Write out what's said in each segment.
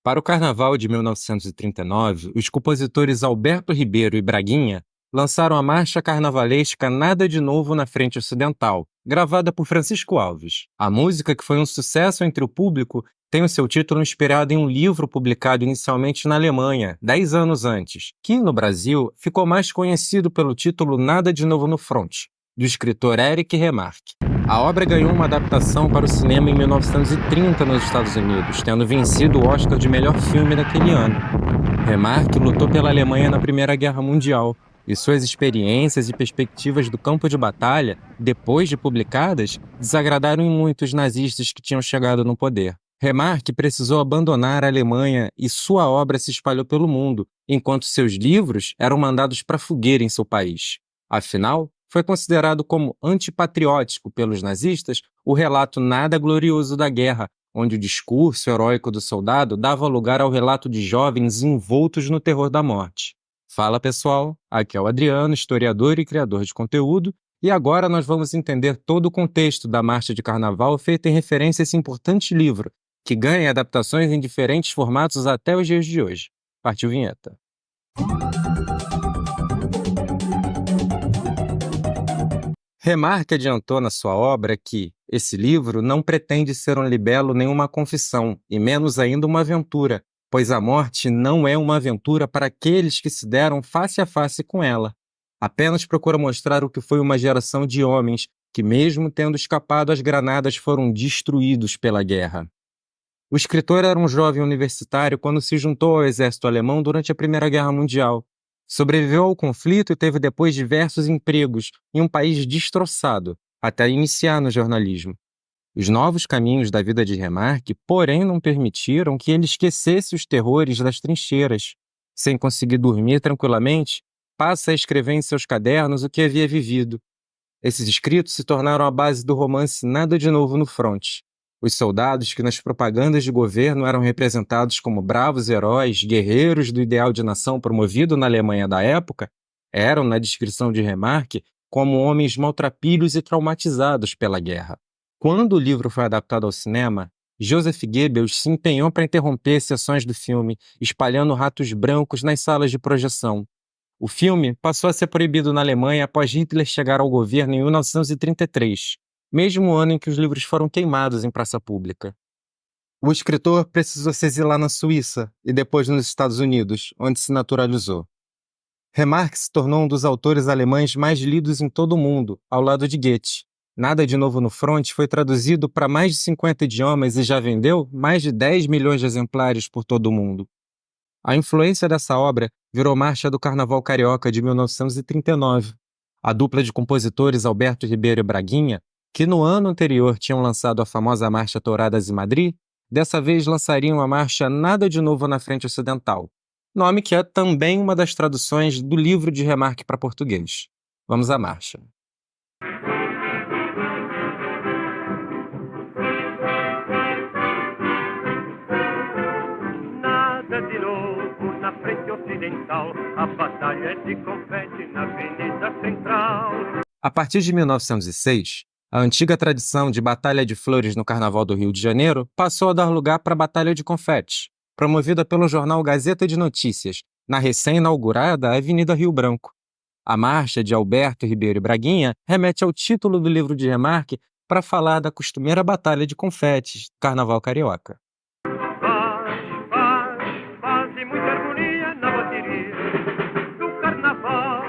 Para o Carnaval de 1939, os compositores Alberto Ribeiro e Braguinha lançaram a marcha carnavalesca Nada de Novo na Frente Ocidental, gravada por Francisco Alves. A música, que foi um sucesso entre o público, tem o seu título inspirado em um livro publicado inicialmente na Alemanha, 10 anos antes, que, no Brasil, ficou mais conhecido pelo título Nada de Novo no Front, do escritor Eric Remarque. A obra ganhou uma adaptação para o cinema em 1930 nos Estados Unidos, tendo vencido o Oscar de melhor filme daquele ano. Remarque lutou pela Alemanha na Primeira Guerra Mundial, e suas experiências e perspectivas do campo de batalha, depois de publicadas, desagradaram em muitos nazistas que tinham chegado no poder. Remarque precisou abandonar a Alemanha e sua obra se espalhou pelo mundo, enquanto seus livros eram mandados para fogueira em seu país. Afinal, foi considerado como antipatriótico pelos nazistas o relato nada glorioso da guerra, onde o discurso heróico do soldado dava lugar ao relato de jovens envoltos no terror da morte. Fala pessoal, aqui é o Adriano, historiador e criador de conteúdo, e agora nós vamos entender todo o contexto da Marcha de Carnaval feita em referência a esse importante livro, que ganha adaptações em diferentes formatos até os dias de hoje. Partiu vinheta. Remarque adiantou na sua obra que esse livro não pretende ser um libelo nem uma confissão, e menos ainda uma aventura, pois a morte não é uma aventura para aqueles que se deram face a face com ela. Apenas procura mostrar o que foi uma geração de homens que, mesmo tendo escapado às granadas, foram destruídos pela guerra. O escritor era um jovem universitário quando se juntou ao exército alemão durante a Primeira Guerra Mundial. Sobreviveu ao conflito e teve depois diversos empregos em um país destroçado, até iniciar no jornalismo. Os novos caminhos da vida de Remarque, porém, não permitiram que ele esquecesse os terrores das trincheiras. Sem conseguir dormir tranquilamente, passa a escrever em seus cadernos o que havia vivido. Esses escritos se tornaram a base do romance Nada de Novo no Front. Os soldados que nas propagandas de governo eram representados como bravos heróis, guerreiros do ideal de nação promovido na Alemanha da época, eram, na descrição de Remarque, como homens maltrapilhos e traumatizados pela guerra. Quando o livro foi adaptado ao cinema, Joseph Goebbels se empenhou para interromper sessões do filme, espalhando ratos brancos nas salas de projeção. O filme passou a ser proibido na Alemanha após Hitler chegar ao governo em 1933, mesmo ano em que os livros foram queimados em praça pública. O escritor precisou se exilar na Suíça e depois nos Estados Unidos, onde se naturalizou. Remarque se tornou um dos autores alemães mais lidos em todo o mundo, ao lado de Goethe. Nada de Novo no Front foi traduzido para mais de 50 idiomas e já vendeu mais de 10 milhões de exemplares por todo o mundo. A influência dessa obra virou Marcha do Carnaval Carioca de 1939. A dupla de compositores Alberto Ribeiro e Braguinha, que no ano anterior tinham lançado a famosa Marcha Touradas em Madrid, dessa vez lançariam a marcha Nada de Novo na Frente Ocidental, nome que é também uma das traduções do livro de Remarque para português. Vamos à marcha. Nada de novo na frente ocidental, a batalha de confete na Avenida Central. A partir de 1906, a antiga tradição de Batalha de Flores no Carnaval do Rio de Janeiro passou a dar lugar para a Batalha de Confetes, promovida pelo jornal Gazeta de Notícias, na recém-inaugurada Avenida Rio Branco. A marcha de Alberto Ribeiro e Braguinha remete ao título do livro de Remarque para falar da costumeira Batalha de Confetes, do Carnaval Carioca. Paz e muita harmonia na bateria do Carnaval.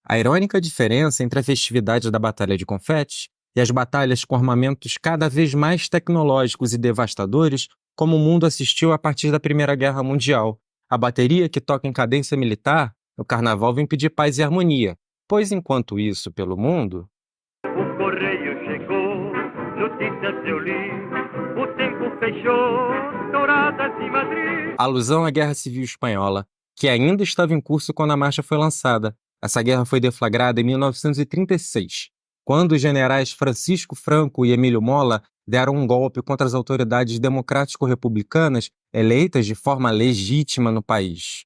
A irônica diferença entre a festividade da Batalha de Confetes e as batalhas com armamentos cada vez mais tecnológicos e devastadores, como o mundo assistiu a partir da Primeira Guerra Mundial. A bateria que toca em cadência militar, no Carnaval, vem pedir paz e harmonia, pois enquanto isso, pelo mundo... O correio chegou, notícias eu li, o tempo fechou, Touradas em Madrid. Alusão à Guerra Civil Espanhola, que ainda estava em curso quando a marcha foi lançada. Essa guerra foi deflagrada em 1936, quando os generais Francisco Franco e Emílio Mola deram um golpe contra as autoridades democrático-republicanas eleitas de forma legítima no país.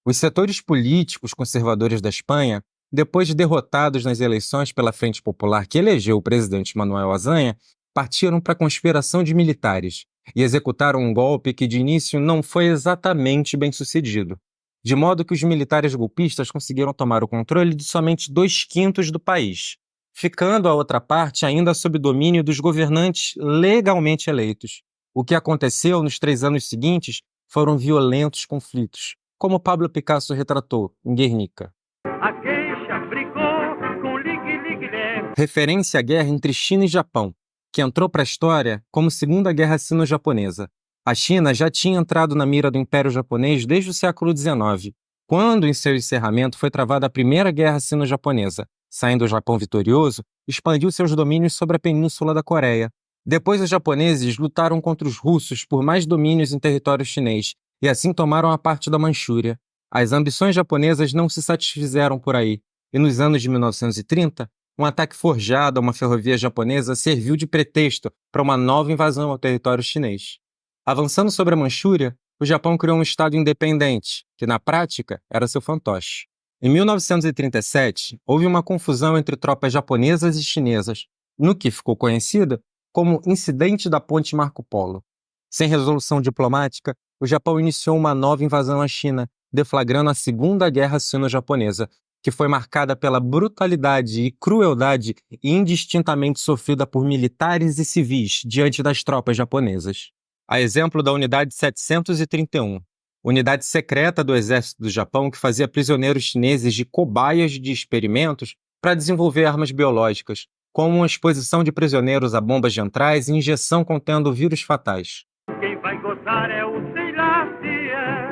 Os setores políticos conservadores da Espanha, depois de derrotados nas eleições pela Frente Popular que elegeu o presidente Manuel Azaña, partiram para a conspiração de militares, e executaram um golpe que de início não foi exatamente bem sucedido, de modo que os militares golpistas conseguiram tomar o controle de somente 2/5 do país, ficando a outra parte ainda sob domínio dos governantes legalmente eleitos. O que aconteceu nos 3 anos seguintes foram violentos conflitos, como Pablo Picasso retratou em Guernica. A queixa brigou com ligue-ligue-lé. Referência à guerra entre China e Japão, que entrou para a história como Segunda Guerra Sino-Japonesa. A China já tinha entrado na mira do Império Japonês desde o século XIX, quando, em seu encerramento, foi travada a Primeira Guerra Sino-Japonesa. Saindo o Japão vitorioso, expandiu seus domínios sobre a Península da Coreia. Depois, os japoneses lutaram contra os russos por mais domínios em território chinês e assim tomaram a parte da Manchúria. As ambições japonesas não se satisfizeram por aí, e nos anos de 1930, um ataque forjado a uma ferrovia japonesa serviu de pretexto para uma nova invasão ao território chinês. Avançando sobre a Manchúria, o Japão criou um estado independente, que na prática era seu fantoche. Em 1937, houve uma confusão entre tropas japonesas e chinesas, no que ficou conhecida como Incidente da Ponte Marco Polo. Sem resolução diplomática, o Japão iniciou uma nova invasão à China, deflagrando a Segunda Guerra Sino-Japonesa, que foi marcada pela brutalidade e crueldade indistintamente sofrida por militares e civis diante das tropas japonesas. A exemplo da Unidade 731, unidade secreta do exército do Japão que fazia prisioneiros chineses de cobaias de experimentos para desenvolver armas biológicas, como uma exposição de prisioneiros a bombas de antrais e injeção contendo vírus fatais. Quem vai gozar é o sei lá se é.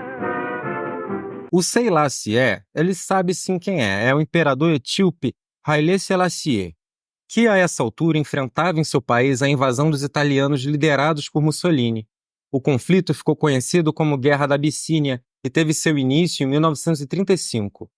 O sei lá se é, ele sabe sim quem é o imperador etíope Haile Selassie, que a essa altura enfrentava em seu país a invasão dos italianos liderados por Mussolini. O conflito ficou conhecido como Guerra da Abissínia e teve seu início em 1935.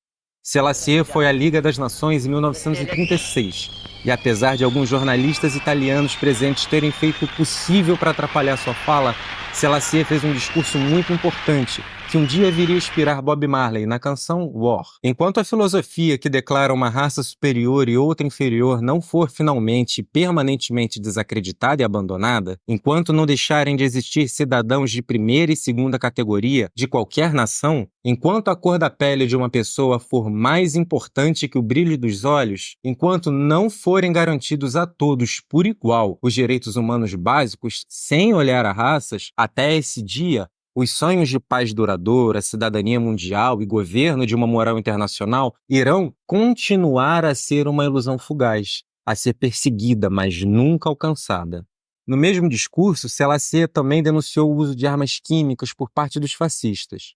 Selassie foi à Liga das Nações em 1936, e apesar de alguns jornalistas italianos presentes terem feito o possível para atrapalhar sua fala, Selassie fez um discurso muito importante, que um dia viria a inspirar Bob Marley na canção War. Enquanto a filosofia que declara uma raça superior e outra inferior não for finalmente e permanentemente desacreditada e abandonada, enquanto não deixarem de existir cidadãos de primeira e segunda categoria de qualquer nação, enquanto a cor da pele de uma pessoa for mais importante que o brilho dos olhos, enquanto não forem garantidos a todos por igual os direitos humanos básicos sem olhar a raças, até esse dia, os sonhos de paz duradoura, cidadania mundial e governo de uma moral internacional irão continuar a ser uma ilusão fugaz, a ser perseguida, mas nunca alcançada. No mesmo discurso, Selassie também denunciou o uso de armas químicas por parte dos fascistas.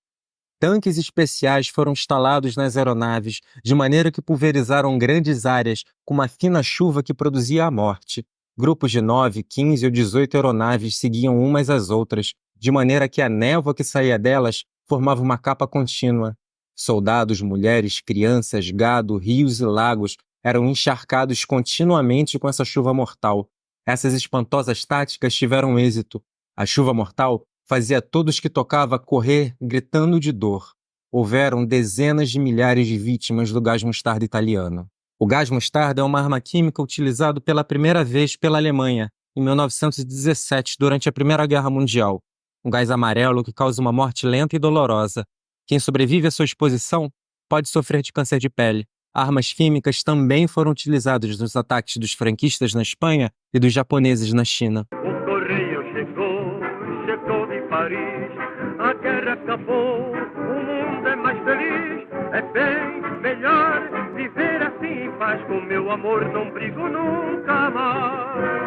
Tanques especiais foram instalados nas aeronaves, de maneira que pulverizaram grandes áreas com uma fina chuva que produzia a morte. Grupos de 9, 15 ou 18 aeronaves seguiam umas às outras, de maneira que a névoa que saía delas formava uma capa contínua. Soldados, mulheres, crianças, gado, rios e lagos eram encharcados continuamente com essa chuva mortal. Essas espantosas táticas tiveram êxito. A chuva mortal fazia todos que tocava correr gritando de dor. Houveram dezenas de milhares de vítimas do gás mostarda italiano. O gás mostarda é uma arma química utilizada pela primeira vez pela Alemanha, em 1917, durante a Primeira Guerra Mundial. Um gás amarelo que causa uma morte lenta e dolorosa. Quem sobrevive à sua exposição pode sofrer de câncer de pele. Armas químicas também foram utilizadas nos ataques dos franquistas na Espanha e dos japoneses na China. O correio chegou de Paris. A guerra acabou, o mundo é mais feliz. É bem melhor viver assim em paz. Com meu amor não brigo nunca mais.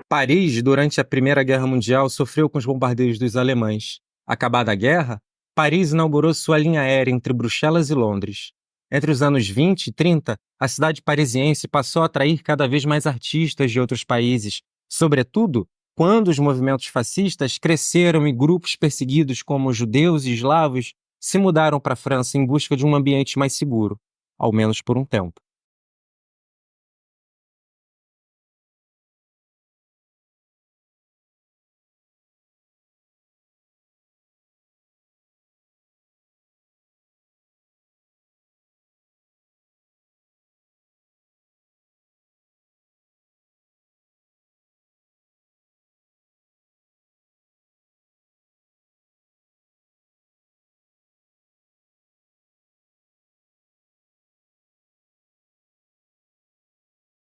Paris, durante a Primeira Guerra Mundial, sofreu com os bombardeios dos alemães. Acabada a guerra, Paris inaugurou sua linha aérea entre Bruxelas e Londres. Entre os anos 20 e 30, a cidade parisiense passou a atrair cada vez mais artistas de outros países, sobretudo quando os movimentos fascistas cresceram e grupos perseguidos como judeus e eslavos se mudaram para a França em busca de um ambiente mais seguro, ao menos por um tempo.